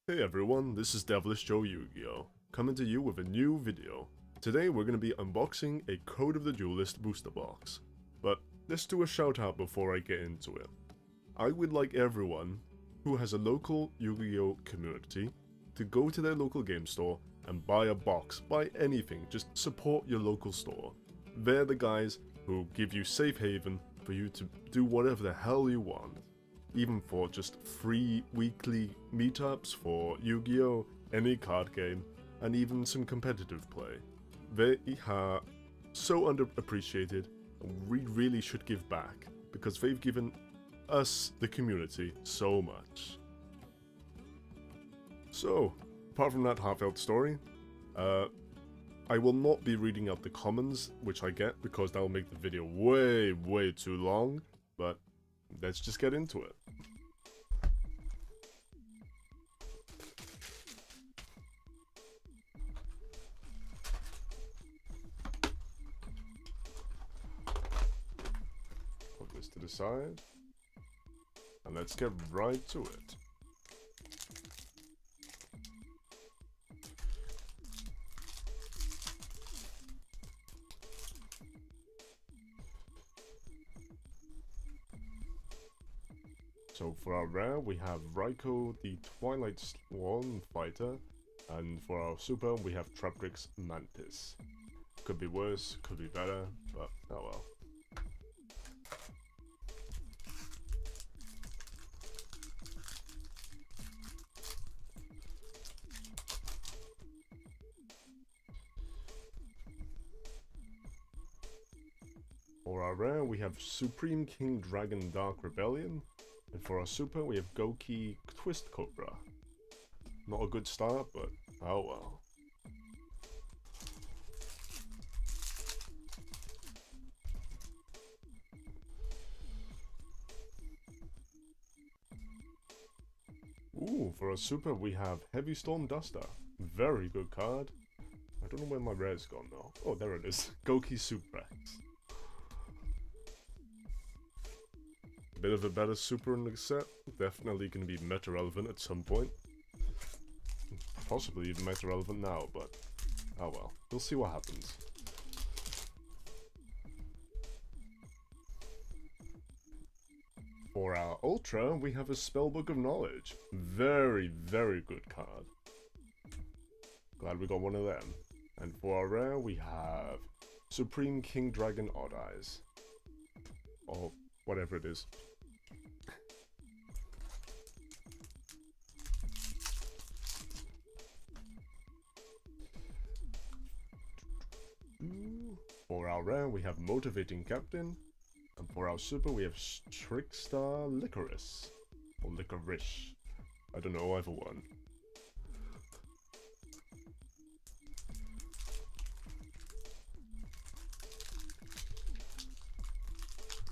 Hey everyone, this is Duelist Yu-gi-oh, coming to you with a new video. Today we're going to be unboxing a Code of the Duelist booster box. But let's do a shout out before I get into it. I would like everyone who has a local Yu-gi-oh community to go to their local game store and buy a box, buy anything, just support your local store. They're the guys who give you safe haven for you to do whatever the hell you want. Even for just free weekly meetups for Yu-Gi-Oh, any card game, and even some competitive play. They are so underappreciated, and we really should give back, because they've given us, the community, so much. So, apart from that heartfelt story, I will not be reading out the comments, which I get, because that will make the video way too long, but let's just get into it. Put this to the side, and let's get right to it. So for our rare, we have Raiko, the Twilight Swan fighter, and for our super, we have Traptrix Mantis. Could be worse, could be better, but oh well. For our rare, we have Supreme King Dragon Dark Rebellion, and for our super, we have Goki Twist Cobra. Not a good start, but oh well. Ooh, for our super, we have Heavy Storm Duster. Very good card. I don't know where my rare's gone though. Oh, there it is. Goki Suprex. Bit of a better super in the set, definitely going to be meta relevant at some point. Possibly even meta relevant now, but oh well, we'll see what happens. For our Ultra, we have a Spellbook of Knowledge. Very good card. Glad we got one of them. And for our rare, we have Supreme King Dragon Odd Eyes. Or whatever it is. For our rare, we have Motivating Captain, and for our super, we have Trickstar Licorice, or Licorice. I don't know either one.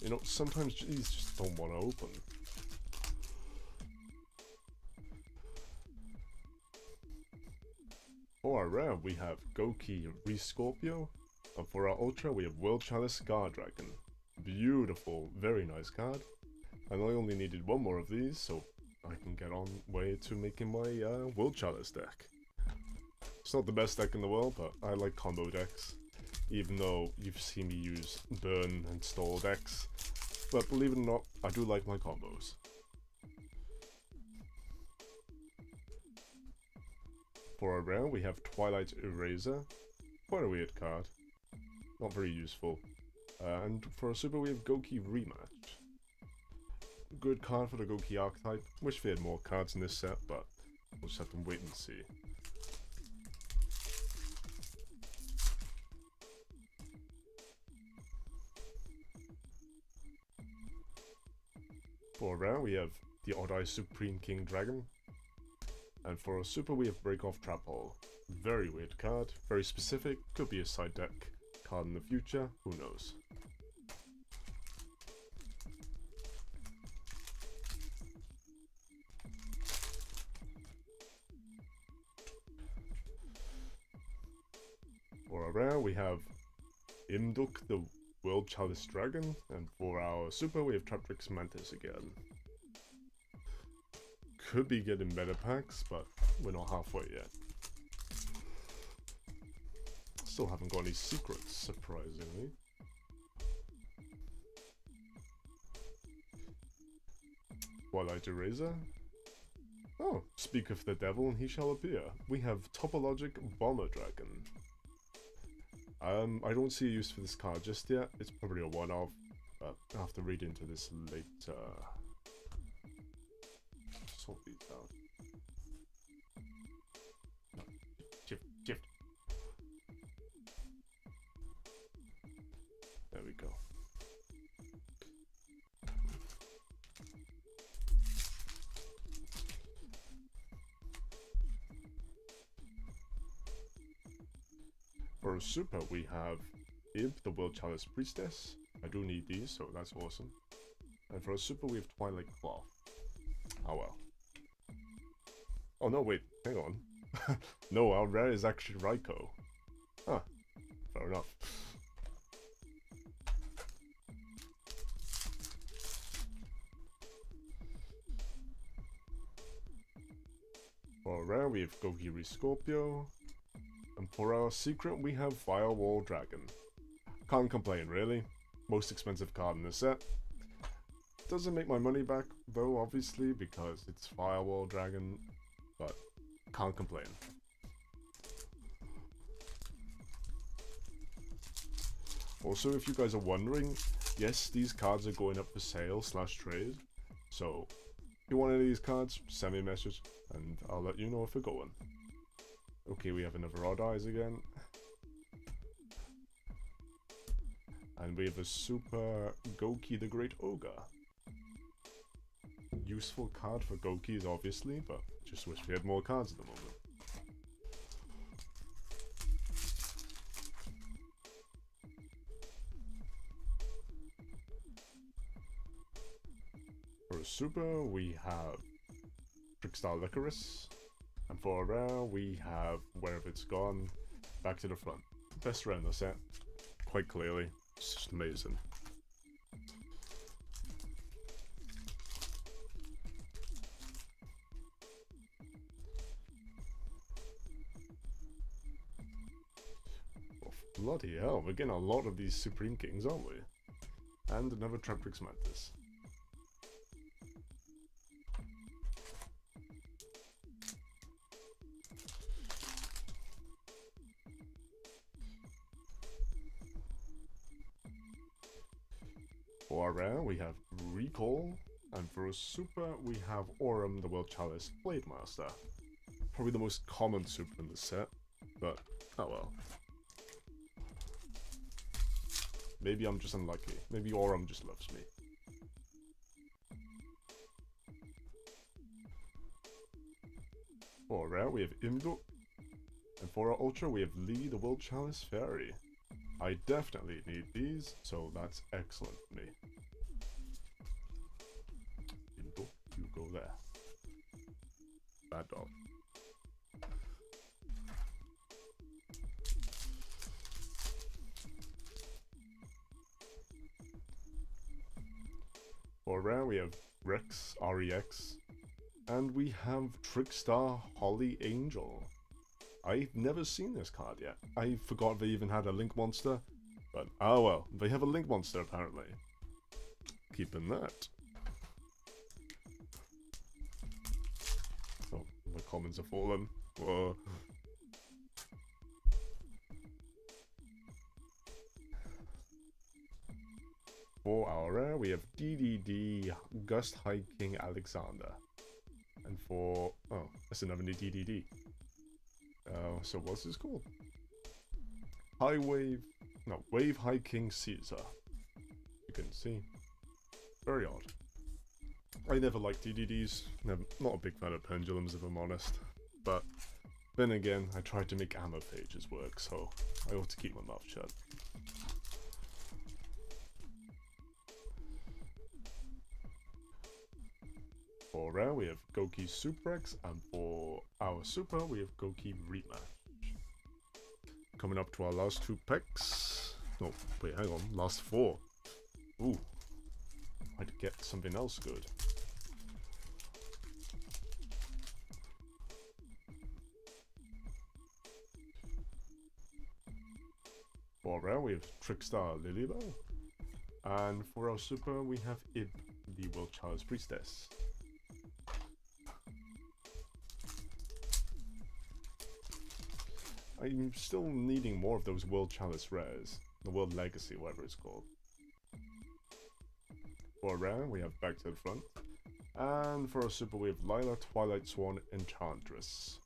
You know, sometimes these just don't want to open. For our rare, we have Goki Rescorpio, and for our ultra, we have World Chalice Scar Dragon. Beautiful, very nice card. And I only needed one more of these, so I can get on way to making my World Chalice deck. It's not the best deck in the world, but I like combo decks. Even though you've seen me use burn and stall decks. But believe it or not, I do like my combos. For our rare, we have Twilight Eraser. Quite a weird card. Not very useful. And for our super, we have Goki Rematch. Good card for the Goki archetype. Wish they had more cards in this set, but we'll just have to wait and see. For our rare, we have the Odd Eye Supreme King Dragon. And for our super, we have Break Off Trap Hole. Very weird card, very specific, could be a side deck card in the future, who knows. For our rare, we have Imduk the World Chalice Dragon, and for our super, we have Traptrix Mantis again. could be getting better packs, but we're not halfway yet. Still haven't got any secrets, surprisingly. Twilight Eraser? Oh, speak of the devil and he shall appear. We have Topologic Bomber Dragon. I don't see a use for this card just yet. It's probably a one-off, but I'll have to read into this later. Sort these out. No, shift. There we go. For a super, we have Imp, the World Chalice Priestess. I do need these, so that's awesome. And for a super, we have Twilight Cloth. Oh well. Oh no, wait, hang on. No, our rare is actually Raikou. Huh, fair enough. For a rare, we have Gogiri Scorpio. And for our secret, we have Firewall Dragon. Can't complain, really. Most expensive card in the set. Doesn't make my money back, though, obviously, because it's Firewall Dragon, but can't complain. Also, if you guys are wondering, yes, these cards are going up for sale / trade. So, if you want any of these cards, send me a message, and I'll let you know if they're going. Okay, we have another Odd Eyes again. And we have a Super Goki the Great Ogre. Useful card for Gokis, obviously, but just wish we had more cards at the moment. For a Super, we have Trickstar Licorice. And for a rare, we have Wherever It's Gone, Back to the Front. Best rare in the set, quite clearly. It's just amazing. Oh, bloody hell, we're getting a lot of these Supreme Kings, aren't we? And another Traptrix Mantis. For a rare, we have Recall, and for a super, we have Aurum, the World Chalice Blade Master. Probably the most common super in the set, but oh well. Maybe I'm just unlucky. Maybe Aurum just loves me. For a rare, we have Imdo, and for our ultra, we have Lee, the World Chalice Fairy. I definitely need these, so that's excellent for me. You go there. Bad dog. For rare, we have Rex, REX, and we have Trickstar Holly Angel. I've never seen this card yet. I forgot they even had a Link Monster, but oh well, they have a Link Monster apparently. Keeping that. Oh, the commons have fallen. Whoa. For our rare, we have DDD Gust High King Alexander. And for... oh, that's another new DDD. So what's this called? Wave High King Caesar. You can see. Very odd. I never liked DDDs. Not a big fan of pendulums, if I'm honest. But then again, I tried to make ammo pages work, so I ought to keep my mouth shut. For rare, we have Goki Super X, and for our super, we have Goki Rematch. Coming up to our last 2 packs. Oh, wait, hang on, last 4. Ooh, I'd get something else good. For rare, we have Trickstar Lilybell. And for our super, we have Ib, the World Chalice Priestess. I'm still needing more of those World Chalice rares. The World Legacy, whatever it's called. For rare, we have Back to the Front. And for our super, we have Lila, Twilight Swan, Enchantress.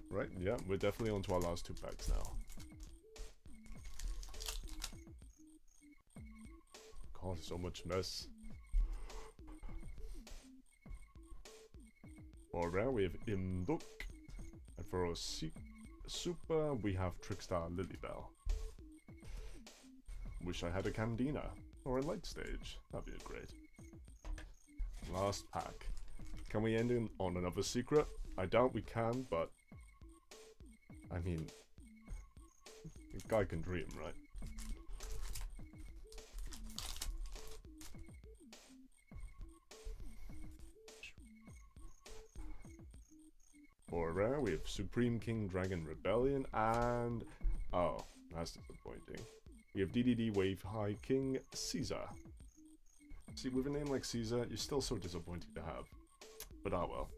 Right, yeah, we're definitely on to our last 2 packs now. God, so much mess. For rare, we have Imduk. And for our super, we have Trickstar Lilybell. Wish I had a Candina, or a Light Stage. That'd be great. Last pack. Can we end in on another secret? I doubt we can, but... I mean... a guy can dream, right? For rare, we have Supreme King Dragon Rebellion, and... oh, that's disappointing. We have DDD Wave High King Caesar. See, with a name like Caesar, you're still so disappointing to have. But ah well.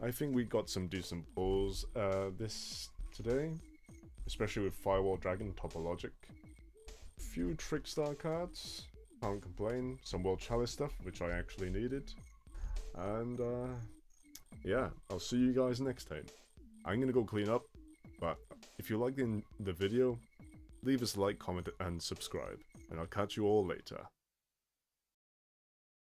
I think we got some decent pulls this today. Especially with Firewall Dragon Topologic. Few Trickstar cards. Can't complain. Some World Chalice stuff, which I actually needed. And yeah, I'll see you guys next time. I'm gonna go clean up. But if you liked the video, leave us a like, comment, and subscribe. And I'll catch you all later.